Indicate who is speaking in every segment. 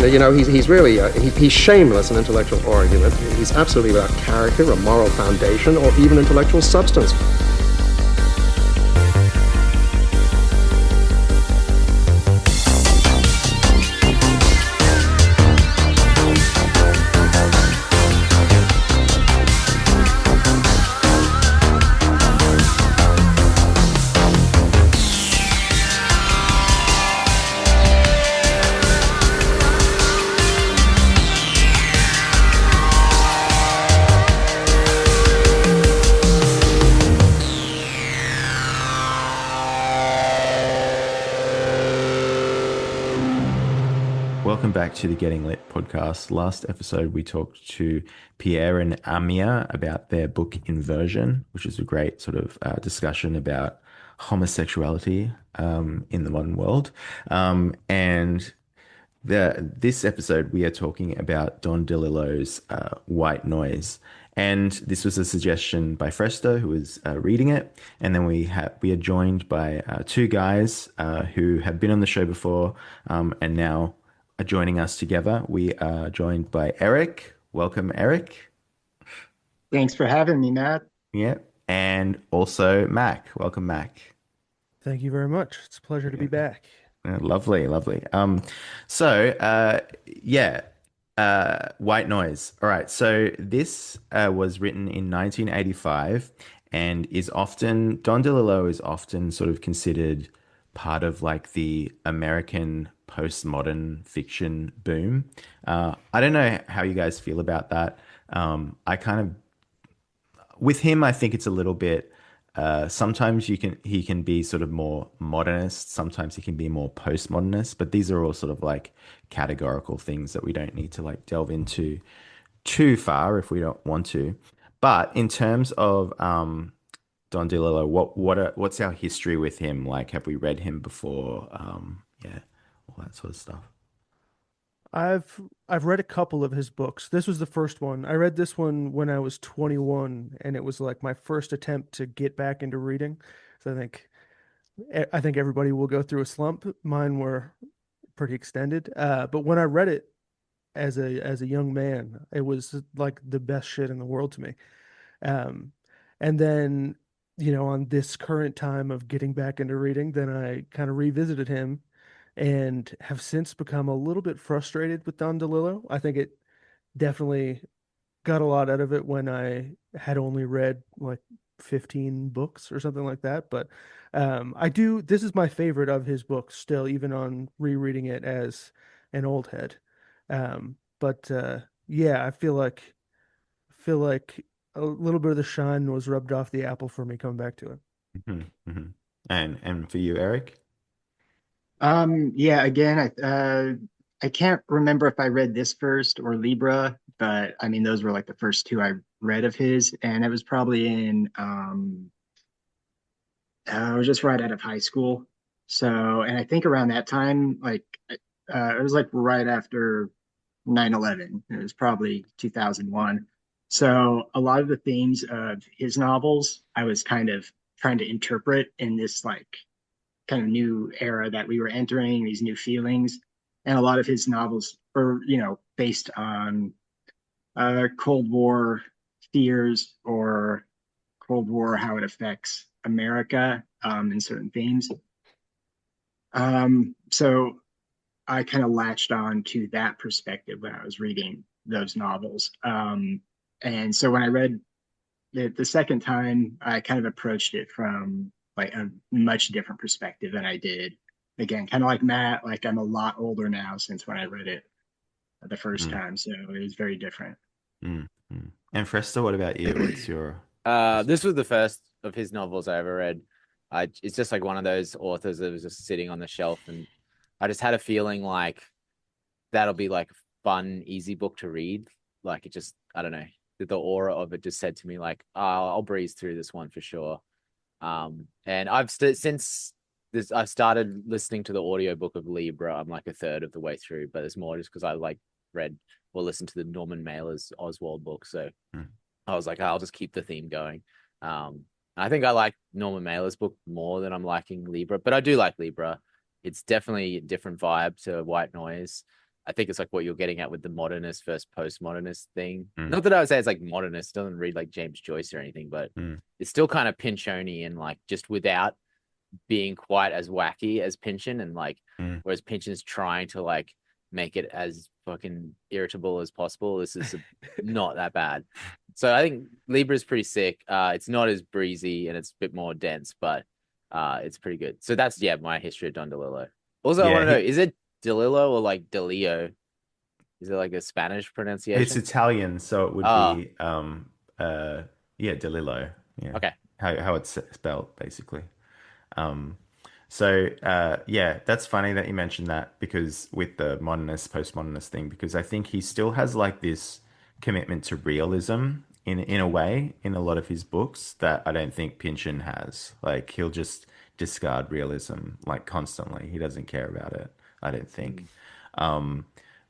Speaker 1: You know, he's really he's shameless in intellectual argument. He's absolutely without character, or moral foundation, or even intellectual substance.
Speaker 2: Welcome back to the Getting Lit podcast. Last episode, we talked to Pierre and Amia about their book Inversion, which is a great sort of discussion about homosexuality in the modern world. And this episode, we are talking about Don Delillo's White Noise. And this was a suggestion by Fresto, who was reading it. And then we are joined by two guys who have been on the show before and now are joining us together. We are joined by Erik. Welcome, Erik.
Speaker 3: Thanks for having me, Matt.
Speaker 2: Yeah. And also Mac. Welcome, Mac.
Speaker 4: Thank you very much. It's a pleasure to be back.
Speaker 2: Lovely, lovely. White Noise. All right. So this was written in 1985 and Don DeLillo is often sort of considered part of like the American postmodern fiction boom. I don't know how you guys feel about that. With him, I think it's a little bit, sometimes he can be sort of more modernist, sometimes he can be more postmodernist, but these are all sort of like categorical things that we don't need to like delve into too far if we don't want to. But in terms of Don DeLillo, what's our history with him? Like, have we read him before? All that sort of stuff.
Speaker 4: I've read a couple of his books. This was the first one. I read this one when I was 21, and it was like my first attempt to get back into reading. So I think everybody will go through a slump. Mine were pretty extended. But when I read it as a young man, it was like the best shit in the world to me. And then, on this current time of getting back into reading, then I kind of revisited him and have since become a little bit frustrated with Don DeLillo. I think it definitely got a lot out of it when I had only read like 15 books or something like that. But this is my favorite of his books still, even on rereading it as an old head. I feel like a little bit of the shine was rubbed off the apple for me coming back to it.
Speaker 2: Mm-hmm, mm-hmm. And for you, Erik?
Speaker 3: Again, I can't remember if I read this first or Libra, but I mean those were like the first two I read of his, and it was probably in I was just right out of high school. So, and I think around that time, like it was like right after 9/11. It was probably 2001. So a lot of the themes of his novels, I was kind of trying to interpret in this like kind of new era that we were entering, these new feelings. And a lot of his novels are, based on Cold War fears or Cold War, how it affects America in certain themes. So I kind of latched on to that perspective when I was reading those novels. And so when I read it the second time, I kind of approached it from like a much different perspective than I did. Again, kind of like Matt, like I'm a lot older now since when I read it the first time. So it was very different.
Speaker 2: Mm-hmm. And Fresta, what about you? What's your...
Speaker 5: This was the first of his novels I ever read. It's just like one of those authors that was just sitting on the shelf, and I just had a feeling like that'll be like a fun, easy book to read. Like it just, I don't know, the aura of it just said to me like, I'll breeze through this one for sure. And I've since this, I started listening to the audiobook of Libra. I'm like a third of the way through, but it's more just because I like read or listened to the Norman Mailer's Oswald book. So I was like, I'll just keep the theme going. I think I like Norman Mailer's book more than I'm liking Libra, but I do like Libra. It's definitely a different vibe to White Noise. I think it's like what you're getting at with the modernist versus postmodernist thing.
Speaker 2: Mm,
Speaker 5: Not that I would say it's like modernist, it doesn't read like James Joyce or anything, but
Speaker 2: mm,
Speaker 5: it's still kind of Pynchoni and like just without being quite as wacky as Pynchon, and like
Speaker 2: mm.
Speaker 5: whereas Pynchon's trying to like make it as fucking irritable as possible. This is not that bad. So I think Libra is pretty sick. It's not as breezy and it's a bit more dense, but it's pretty good. So that's my history of Don DeLillo. Also, I want
Speaker 2: Yeah,
Speaker 5: to know, is it DeLillo or like Delio? Is it like a Spanish
Speaker 2: it's
Speaker 5: pronunciation?
Speaker 2: Italian, so it would
Speaker 5: Oh,
Speaker 2: be yeah, Delillo. Yeah,
Speaker 5: okay.
Speaker 2: how it's spelled basically. Um, so yeah, that's funny that you mentioned that because with the modernist, postmodernist thing, because I think he still has like this commitment to realism in a way in a lot of his books that I don't think Pynchon has. Like he'll just discard realism like constantly. He doesn't care about it, I don't think.
Speaker 5: Mm.
Speaker 2: Um,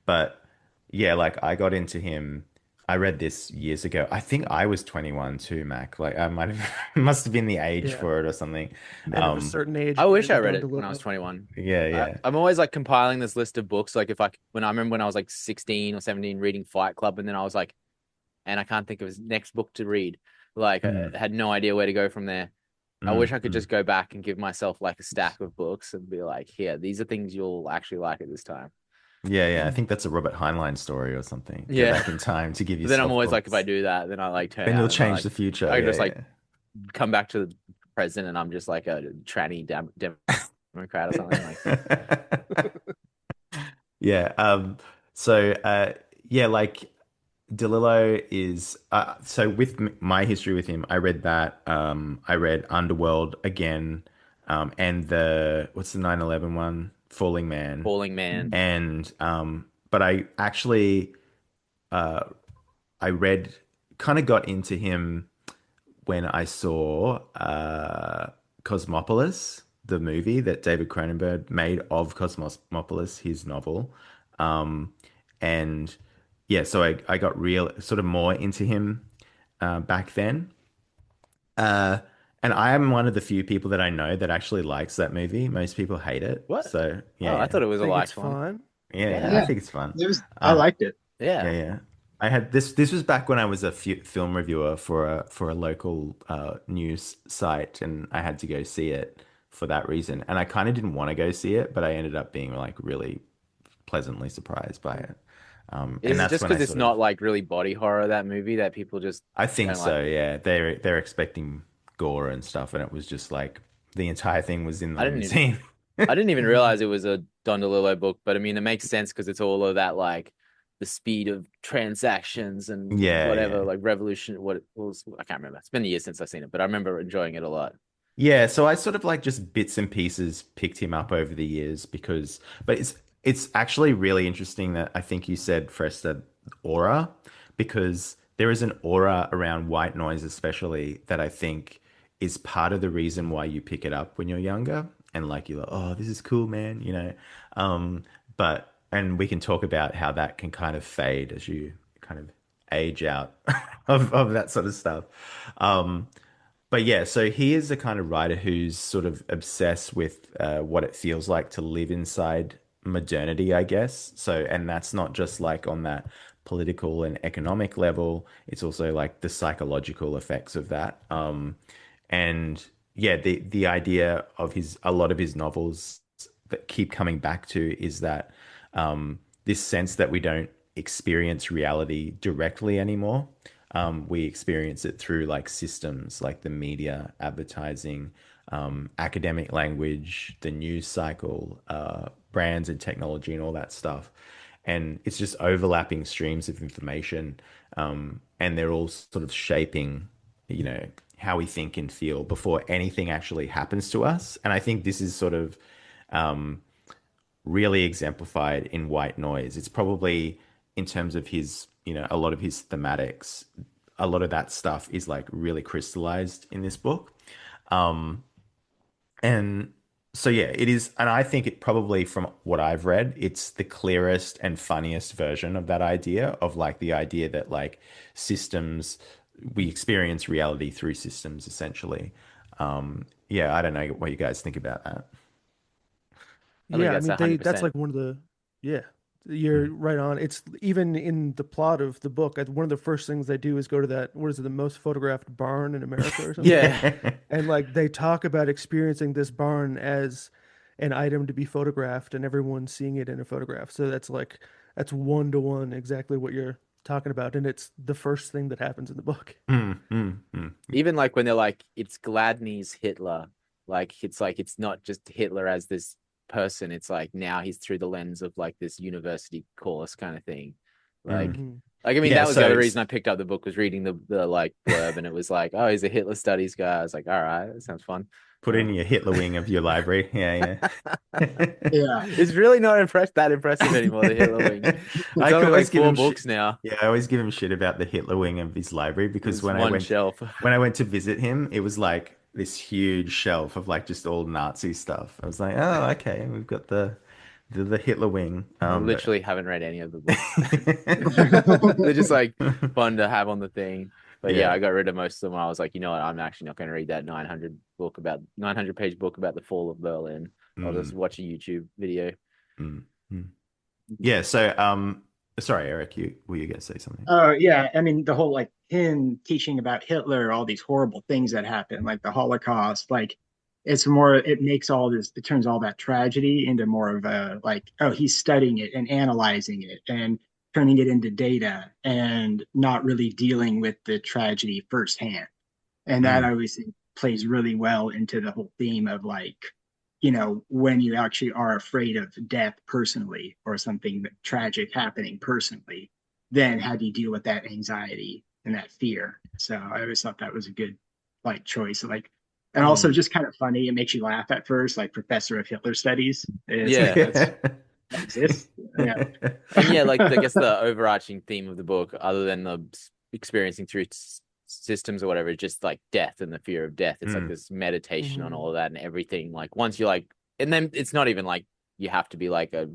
Speaker 2: but yeah, like I got into him. I read this years ago. I think I was 21 too, Mac. Like I might have must have been the age
Speaker 4: Yeah.
Speaker 2: for it or something.
Speaker 4: Men of a
Speaker 2: Um,
Speaker 4: certain age
Speaker 5: I
Speaker 4: get
Speaker 5: wish I
Speaker 4: into
Speaker 5: read
Speaker 4: Don
Speaker 5: it when I was
Speaker 4: DeLillo.
Speaker 5: 21.
Speaker 2: yeah, yeah.
Speaker 5: I'm always like compiling this list of books. Like if I when I remember when I was like 16 or 17 reading Fight Club, and then I was like, and I can't think of his next book to read. Like I
Speaker 2: Mm,
Speaker 5: had no idea where to go from there. I wish
Speaker 2: mm,
Speaker 5: I could
Speaker 2: mm.
Speaker 5: just go back and give myself like a stack of books and be like, here, these are things you'll actually like at this time.
Speaker 2: Yeah, yeah. I think that's a Robert Heinlein story or something. Go
Speaker 5: Yeah.
Speaker 2: back in time to give
Speaker 5: But then I'm
Speaker 2: yourself
Speaker 5: always like, if I
Speaker 2: books.
Speaker 5: do that, then I like turn
Speaker 2: Then you'll
Speaker 5: out and
Speaker 2: change
Speaker 5: like
Speaker 2: the future.
Speaker 5: I just
Speaker 2: Yeah,
Speaker 5: like
Speaker 2: yeah.
Speaker 5: come back to the present and I'm just like a tranny Democrat or something like.
Speaker 2: Yeah. So yeah, like DeLillo is so with my history with him, I read that. I read Underworld again, and the what's the 9/11 one? Falling Man.
Speaker 5: Falling Man.
Speaker 2: And but I actually uh I read kind of got into him when I saw Cosmopolis, the movie that David Cronenberg made of Cosmopolis, his novel. Um, and yeah, so I got real sort of more into him back then. Uh, and I am one of the few people that I know that actually likes that movie. Most people hate it.
Speaker 5: What?
Speaker 2: So
Speaker 5: Oh, I
Speaker 2: yeah,
Speaker 5: thought it
Speaker 4: I
Speaker 5: was a
Speaker 4: think it's
Speaker 5: liked one.
Speaker 4: fine.
Speaker 2: yeah, yeah, I
Speaker 5: Yeah.
Speaker 3: Yeah,
Speaker 2: think it's fun.
Speaker 3: I
Speaker 2: Um,
Speaker 3: liked it.
Speaker 2: yeah,
Speaker 5: Yeah.
Speaker 2: yeah. I had this. This was back when I was a film reviewer for a local news site, and I had to go see it for that reason. And I kind of didn't want to go see it, but I ended up being like really pleasantly surprised by it. And
Speaker 5: Is it
Speaker 2: that's
Speaker 5: just
Speaker 2: when I
Speaker 5: because it's
Speaker 2: sort of,
Speaker 5: not like really body horror, that movie, that people just
Speaker 2: I think
Speaker 5: don't like?
Speaker 2: so. Yeah, they're expecting gore and stuff, and it was just like the entire thing was in the
Speaker 5: I didn't even
Speaker 2: limousine.
Speaker 5: I didn't even realize it was a Don DeLillo book, but I mean it makes sense because it's all of that like the speed of transactions and
Speaker 2: Yeah,
Speaker 5: whatever,
Speaker 2: yeah.
Speaker 5: like revolution. What it was, I can't remember. It's been years since I've seen it, but I remember enjoying it a lot.
Speaker 2: Yeah, so I sort of like just bits and pieces picked him up over the years because, but it's actually really interesting that I think you said Fresta aura because there is an aura around white noise, especially that I think is part of the reason why you pick it up when you're younger and like you're like, oh, this is cool, man, you know. But and we can talk about how that can kind of fade as you kind of age out of that sort of stuff. Um, but yeah, so he is the kind of writer who's sort of obsessed with what it feels like to live inside modernity, I guess. So, and that's not just like on that political and economic level, it's also like the psychological effects of that. And yeah, the idea of his a lot of his novels that keep coming back to is that this sense that we don't experience reality directly anymore. We experience it through like systems like the media, advertising, academic language, the news cycle, brands and technology, and all that stuff. And it's just overlapping streams of information, and they're all sort of shaping, you know, how we think and feel before anything actually happens to us. And I think this is sort of really exemplified in White Noise. It's probably in terms of his, you know, a lot of his thematics, a lot of that stuff is like really crystallized in this book. Um, and so yeah, it is, and I think it probably from what I've read, it's the clearest and funniest version of that idea of like the idea that like systems, we experience reality through systems essentially. Yeah, I don't know what you guys think about that.
Speaker 5: I think
Speaker 4: Yeah, I
Speaker 5: that's
Speaker 4: mean they that's
Speaker 5: 100%.
Speaker 4: like one of the yeah. You're right on. It's even in the plot of the book. One of the first things they do is go to that, what is it, the most photographed barn in America or something?
Speaker 5: Yeah.
Speaker 4: And like they talk about experiencing this barn as an item to be photographed and everyone seeing it in a photograph. So that's one to one exactly what you're talking about. And it's the first thing that happens in the book.
Speaker 5: Even like when they're like, it's Gladney's Hitler, like it's not just Hitler as this person, it's like now he's through the lens of like this university course kind of thing. Like
Speaker 4: Mhm.
Speaker 5: I mean,
Speaker 2: Yeah,
Speaker 5: that was
Speaker 2: so
Speaker 5: the other
Speaker 2: it's-
Speaker 5: reason I picked up the book, was reading the like blurb, and it was like, oh, he's a Hitler studies guy. I was like, all right, that sounds fun.
Speaker 2: Put it in your Hitler wing of your library. Yeah, yeah.
Speaker 3: Yeah.
Speaker 5: It's really not that impressive anymore, the Hitler wing. It's
Speaker 2: I
Speaker 5: only
Speaker 2: always
Speaker 5: like
Speaker 2: give
Speaker 5: four
Speaker 2: him
Speaker 5: books now.
Speaker 2: Yeah, I always give him shit about the Hitler wing of his library because
Speaker 5: It's one shelf.
Speaker 2: when I went to visit him, it was like this huge shelf of like just all Nazi stuff. I was like, oh, okay, we've got the Hitler wing.
Speaker 5: I
Speaker 2: But
Speaker 5: literally haven't read any of the books. They're just like fun to have on the thing. But yeah,
Speaker 2: Yeah.
Speaker 5: I got rid of most of them. I was like, you know what? I'm actually not going to read that 900-page book about the fall of Berlin. I'll just
Speaker 2: Mm,
Speaker 5: watch a YouTube video.
Speaker 2: mm, mm. Yeah, so sorry, Eric, you were you gonna say something?
Speaker 3: Oh yeah, I mean the whole like him teaching about Hitler, all these horrible things that happened, like the Holocaust, like it's more, it makes all this, it turns all that tragedy into more of a like, oh, he's studying it and analyzing it and turning it into data and not really dealing with the tragedy firsthand. And that I
Speaker 2: Mm,
Speaker 3: always think plays really well into the whole theme of like, you know, when you actually are afraid of death personally or something tragic happening personally, then how do you deal with that anxiety and that fear? So I always thought that was a good like choice. Like, and also
Speaker 2: mm.
Speaker 3: just kind of funny. It makes you laugh at first, like Professor of Hitler Studies. It's like
Speaker 5: Yeah.
Speaker 3: that exists. Yeah.
Speaker 5: And yeah, like I guess the overarching theme of the book, other than the experiencing through systems or whatever, just like death and the fear of death. It's like
Speaker 2: Mm,
Speaker 5: this meditation on
Speaker 4: Mhm.
Speaker 5: all of that and everything. Like once you like, and then it's not even like you have to be like a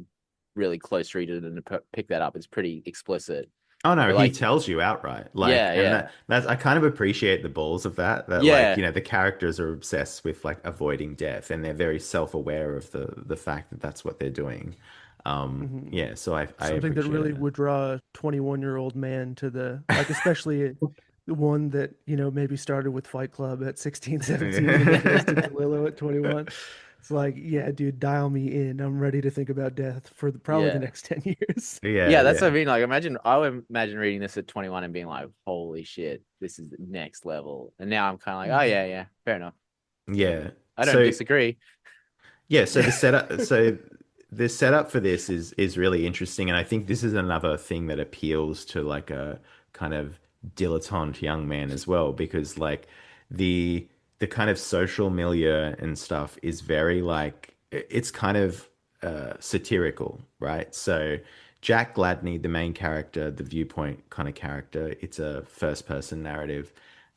Speaker 5: really close reader to pick that up. It's pretty explicit.
Speaker 2: Oh no,
Speaker 5: But
Speaker 2: he
Speaker 5: like,
Speaker 2: tells you outright. Like,
Speaker 5: yeah,
Speaker 2: and
Speaker 5: yeah,
Speaker 2: that's I kind of appreciate the balls of that. That like,
Speaker 5: yeah.
Speaker 2: you know, the characters are obsessed with like avoiding death, and they're very self-aware of the fact that that's what they're doing.
Speaker 4: Mhm.
Speaker 2: Yeah, so I
Speaker 4: Something that
Speaker 2: appreciate
Speaker 4: really
Speaker 2: it.
Speaker 4: would draw a 21-year-old man to the, like, especially the one that, maybe started with Fight Club at 16, 17, and then goes to Delillo at 21. It's like, yeah, dude, dial me in. I'm ready to think about death for probably the
Speaker 5: Yeah.
Speaker 4: next 10 years.
Speaker 2: Yeah,
Speaker 5: Yeah, that's what I
Speaker 2: yeah,
Speaker 5: mean. Like, I would imagine reading this at 21 and being like, holy shit, this is the next level. And now I'm kind of like, oh,
Speaker 4: Mhm.
Speaker 5: yeah, fair enough.
Speaker 2: yeah.
Speaker 5: I don't
Speaker 2: So
Speaker 5: disagree.
Speaker 2: yeah, so the setup for this is really interesting, and I think this is another thing that appeals to like a kind of dilettante young man as well, because like the the kind of social milieu and stuff is very like it's kind of satirical, right? So Jack Gladney, the main character, the viewpoint kind of character, it's a first person narrative.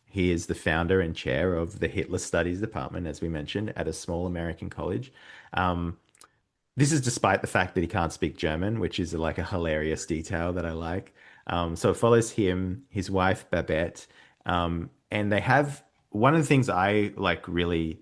Speaker 2: He is the founder and chair of the Hitler Studies Department, as we mentioned, at a small American college. Um, this is despite the fact that he can't speak German, which is like a hilarious detail that I like. So it follows him, his wife Babette, and they have one of the things I like really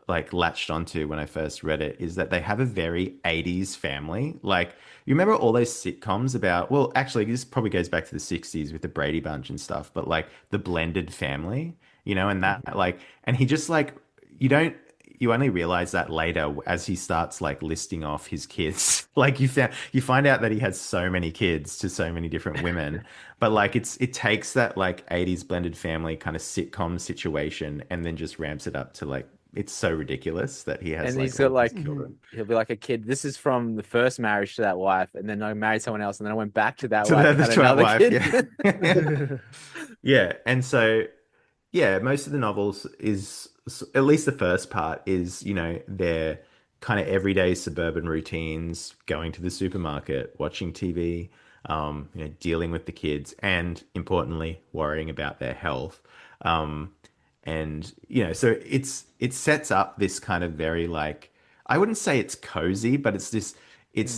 Speaker 2: like latched onto when I first read it is that they have a very 80s family. Like you remember all those sitcoms about, well, actually this probably goes back to the 60s with the Brady Bunch and stuff, but like the blended family, and that
Speaker 4: Mhm.
Speaker 2: like and he just like you don't you only realize that later as he starts like listing off his kids. Like you find out that he has so many kids to so many different women. But like it takes that like 80s blended family kind of sitcom situation and then just ramps it up to like it's so ridiculous that he has
Speaker 5: And
Speaker 2: like
Speaker 5: he's
Speaker 2: all
Speaker 5: got
Speaker 2: of these
Speaker 5: like,
Speaker 4: Mhm.
Speaker 2: children.
Speaker 5: he'll be like a kid. This is from the first marriage to that wife. And then I married someone else. And then I went back to that
Speaker 2: To
Speaker 5: wife and
Speaker 2: the
Speaker 5: had
Speaker 2: twat
Speaker 5: another
Speaker 2: wife,
Speaker 5: kid.
Speaker 2: yeah. Yeah, and so yeah, most of the novels is at least the first part is, their kind of everyday suburban routines, going to the supermarket, watching TV, dealing with the kids, and importantly, worrying about their health. Um, and so it sets up this kind of very like I wouldn't say it's cozy, but it's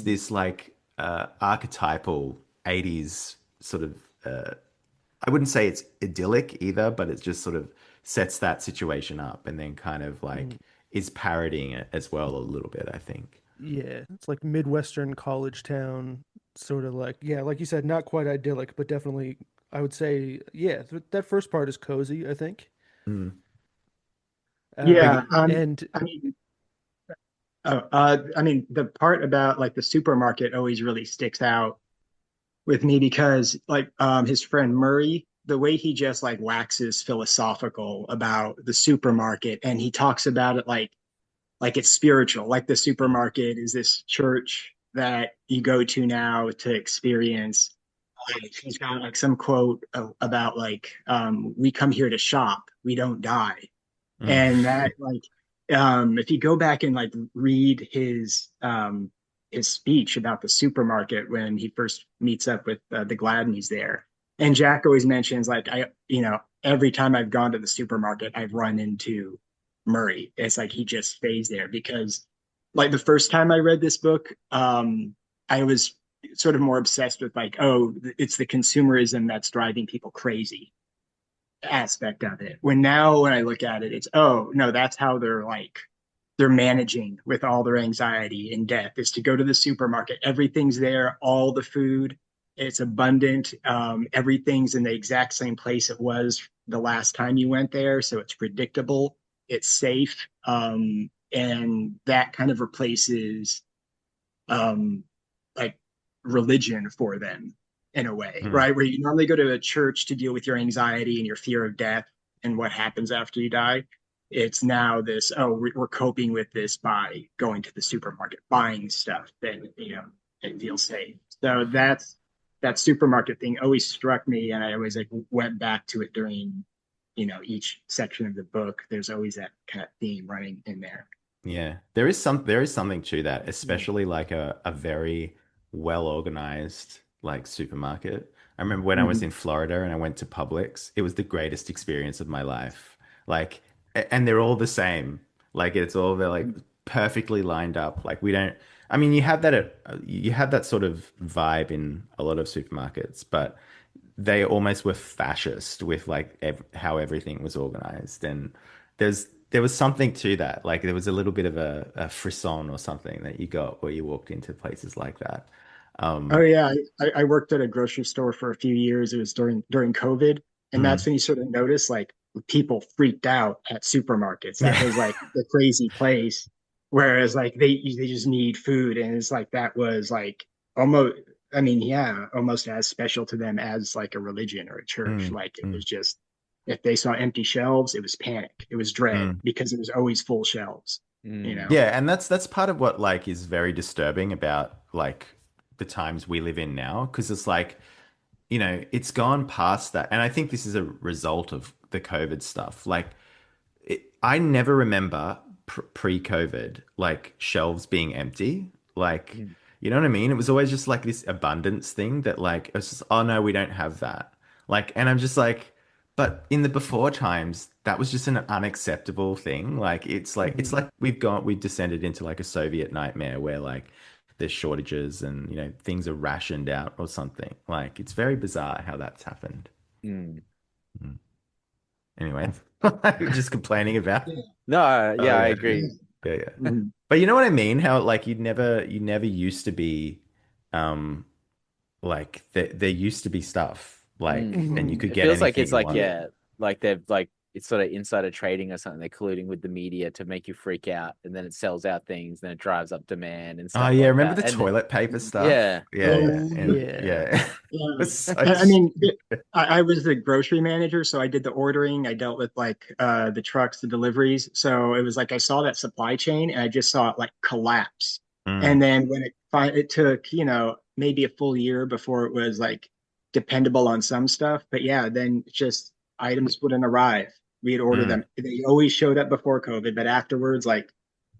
Speaker 2: this like archetypal 80s sort of I wouldn't say it's idyllic either, but it just sort of sets that situation up and then kind of like
Speaker 4: Mhm.
Speaker 2: is parodying it as well a little bit, I think.
Speaker 4: Yeah, it's like Midwestern college town, sort of like, yeah, like you said, not quite idyllic, but definitely I would say, yeah, that first part is cozy, I think.
Speaker 2: Mm. But
Speaker 3: Yeah.
Speaker 4: And
Speaker 3: I mean, I mean, the part about like the supermarket always really sticks out with me because like his friend Murray, the way he just like waxes philosophical about the supermarket and he talks about it like it's spiritual, like the supermarket is this church that you go to now to experience. Like he's got like some quote about like we come here to shop, we don't die.
Speaker 2: mm.
Speaker 3: And that like if you go back and like read his speech about the supermarket when he first meets up with the Gladneys there, and Jack always mentions like every time I've gone to the supermarket I've run into Murray. It's like he just stays there because like the first time I read this book, I was sort of more obsessed with like, oh, it's the consumerism that's driving people crazy aspect of it. When I look at it, it's oh no, that's how they're managing with all their anxiety and death is to go to the supermarket. Everything's there, all the food, it's abundant. Everything's in the exact same place it was the last time you went there, so it's predictable, it's safe, and that kind of replaces like religion for them in a way,
Speaker 2: Mm.
Speaker 3: right? Where you normally go to a church to deal with your anxiety and your fear of death and what happens after you die. It's now this, oh, we're coping with this by going to the supermarket, buying stuff that, it feels safe. So that supermarket thing always struck me. And I always like went back to it during, each section of the book. There's always that kind of theme running in there.
Speaker 2: Yeah, there is something to that, especially like a very well organized like supermarket. I remember when I was
Speaker 3: Mm-hmm.
Speaker 2: in Florida and I went to Publix, it was the greatest experience of my life. Like, and they're all the same. Like they're like perfectly lined up. Like we don't. I mean, you have that sort of vibe in a lot of supermarkets, but they almost were fascist with like how everything was organized, and there was something to that. Like there was a little bit of a frisson or something that you got where you walked into places like that.
Speaker 3: Oh
Speaker 2: um
Speaker 3: yeah, I worked at a grocery store for a few years. It was during COVID, and that's
Speaker 2: mm,
Speaker 3: when you sort of notice like people freaked out at supermarkets. That
Speaker 2: yeah.
Speaker 3: was like the crazy place. Whereas like they just need food, and it's like that was like almost. I mean, yeah, almost as special to them as like a religion or a church.
Speaker 2: Mm,
Speaker 3: Like it
Speaker 2: mm,
Speaker 3: was just if they saw empty shelves, it was panic, it was dread
Speaker 2: mm.
Speaker 3: because it was always full shelves. You
Speaker 5: Mm.
Speaker 3: know.
Speaker 2: Yeah, and that's part of what like is very disturbing about like the times we live in now, because it's like, it's gone past that. And I think this is a result of the COVID stuff. Like I never remember pre-COVID like shelves being empty. Like,
Speaker 5: Mm.
Speaker 2: you know what I mean? It was always just like this abundance thing that like it's just, oh no, we don't have that. Like, and I'm just like, but in the before times, that was just an unacceptable thing. It's
Speaker 4: Mhm.
Speaker 2: like we've descended into like a Soviet nightmare where like there's shortages and things are rationed out or something. Like it's very bizarre how that's happened.
Speaker 5: Mm.
Speaker 2: Mm. Anyway, just complaining about.
Speaker 5: No,
Speaker 2: Oh
Speaker 5: yeah, I
Speaker 2: yeah,
Speaker 5: agree.
Speaker 2: yeah, yeah.
Speaker 3: Mhm.
Speaker 2: But you know what I mean? How like you never used to be, like there used to be stuff like,
Speaker 5: Mm.
Speaker 2: and you
Speaker 4: Mhm.
Speaker 2: could
Speaker 5: It
Speaker 2: get
Speaker 5: feels like
Speaker 2: anything
Speaker 5: it's
Speaker 2: you
Speaker 5: like,
Speaker 2: wanted.
Speaker 5: yeah, like they've like it's sort of insider trading or something. They're colluding with the media to make you freak out, and then it sells out things, then it drives up demand and
Speaker 2: Oh
Speaker 5: stuff
Speaker 2: yeah,
Speaker 5: like
Speaker 2: remember
Speaker 5: that.
Speaker 2: the
Speaker 5: And
Speaker 2: toilet paper stuff?
Speaker 5: yeah,
Speaker 2: Yeah, yeah,
Speaker 4: Oh
Speaker 2: and
Speaker 4: yeah.
Speaker 2: yeah, it
Speaker 3: Yeah.
Speaker 2: was so
Speaker 3: I mean,
Speaker 2: stupid.
Speaker 3: I was the grocery manager, so I did the ordering. I dealt with like the trucks, the deliveries. So it was like I saw that supply chain and I just saw it like collapse.
Speaker 2: Mm,
Speaker 3: And then when it took, maybe a full year before it was like dependable on some stuff. But yeah, then just items wouldn't arrive. We'd order
Speaker 2: mm.
Speaker 3: them. They always showed up before COVID, but afterwards, like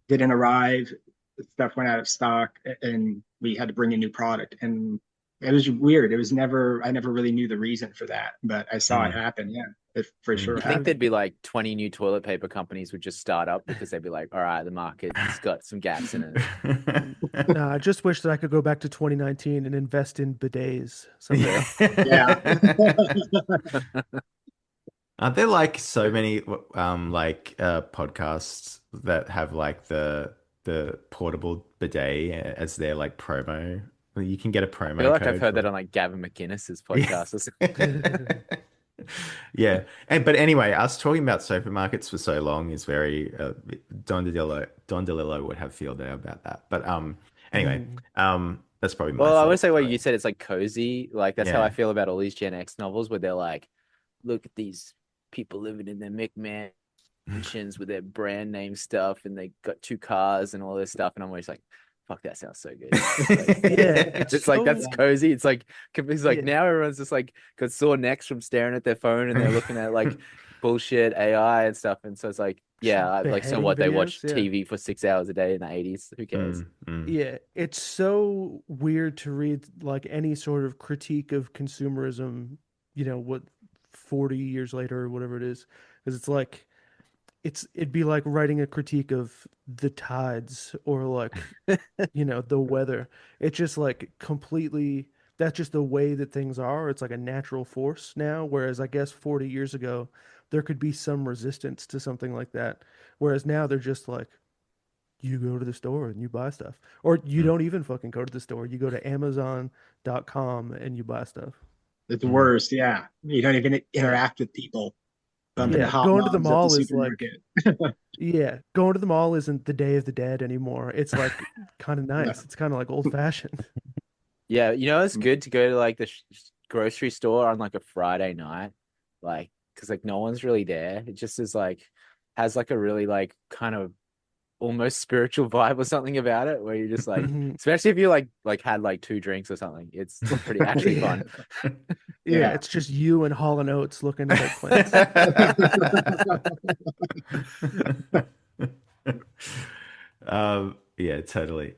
Speaker 3: didn't arrive. The stuff went out of stock, and we had to bring a new product. And it was weird. It was never. I never really knew the reason for that, but I saw it
Speaker 2: Mm,
Speaker 3: happen. Yeah, it for
Speaker 2: mm.
Speaker 3: sure
Speaker 5: you think
Speaker 3: happened.
Speaker 5: there'd be like 20 new toilet paper companies would just start up because they'd be like, all right, the market's got some gaps in it.
Speaker 4: No, I just wish that I could go back to 2019 and invest in bidets
Speaker 2: Yeah.
Speaker 4: somehow.
Speaker 3: Yeah.
Speaker 2: Aren't there like so many like podcasts that have like the portable bidet as their like promo Well, you can get a
Speaker 5: I
Speaker 2: promo
Speaker 5: feel like I've
Speaker 2: code
Speaker 5: heard that
Speaker 2: for
Speaker 5: on like Gavin McInnes's
Speaker 2: yeah.
Speaker 5: podcast or something.
Speaker 2: Yeah. But anyway, us talking about supermarkets for so long is very Don DeLillo would have field day about that. But anyway,
Speaker 4: Mhm.
Speaker 2: that's probably my
Speaker 5: Well, I would
Speaker 2: fault
Speaker 5: say what
Speaker 2: for
Speaker 5: you said, it's like cozy. Like that's how I
Speaker 2: yeah.
Speaker 5: feel about all these Gen X novels where they're like, look at these people living in their McMansions with their brand name stuff and they got two cars and all this stuff. And I'm always like, fuck, that sounds so good. Like,
Speaker 4: Yeah, it's
Speaker 5: it's like that's
Speaker 4: so
Speaker 5: cozy. It's like
Speaker 4: yeah.
Speaker 5: now everyone's just like got sore necks from staring at their phone and they're looking at like bullshit AI and stuff. And so it's like,
Speaker 4: Just
Speaker 5: yeah, like so
Speaker 4: beheading
Speaker 5: what they watch
Speaker 4: videos. Yeah.
Speaker 5: TV for 6 hours a day in the 80s. Who cares?
Speaker 2: Mm, mm,
Speaker 4: Yeah, it's so weird to read like any sort of critique of consumerism, what 40 years later or whatever it is, because it's like it'd be like writing a critique of the tides or like, the weather. It's just like completely that's just the way that things are. It's like a natural force now, whereas I guess 40 years ago there could be some resistance to something like that. Whereas now they're just like you go to the store and you buy stuff. Or you
Speaker 2: mm,
Speaker 4: don't even fucking go to the store. You go to Amazon.com and you buy stuff.
Speaker 3: It's
Speaker 2: mm.
Speaker 3: worse. Yeah. You don't even
Speaker 4: Yeah.
Speaker 3: interact with people. Bump into
Speaker 4: Yeah.
Speaker 3: hot
Speaker 4: Going to the
Speaker 3: moms at the
Speaker 4: mall is like,
Speaker 3: supermarket.
Speaker 4: yeah, going to the mall isn't the Day of the Dead anymore. It's like kind of
Speaker 3: No.
Speaker 4: nice. It's kind of like old fashioned.
Speaker 5: Yeah, it's good to go to like the grocery store on like a Friday night, like because like no one's really there. It just is like has like a really like kind of almost spiritual vibe or something about it, where you're just like,
Speaker 4: Mhm.
Speaker 5: especially if you like had like two drinks or something, it's pretty actually
Speaker 4: Yeah.
Speaker 5: fun.
Speaker 4: Yeah.
Speaker 3: Yeah.
Speaker 4: It's just you and Hall and Oates looking at eggplants.
Speaker 2: Yeah, totally.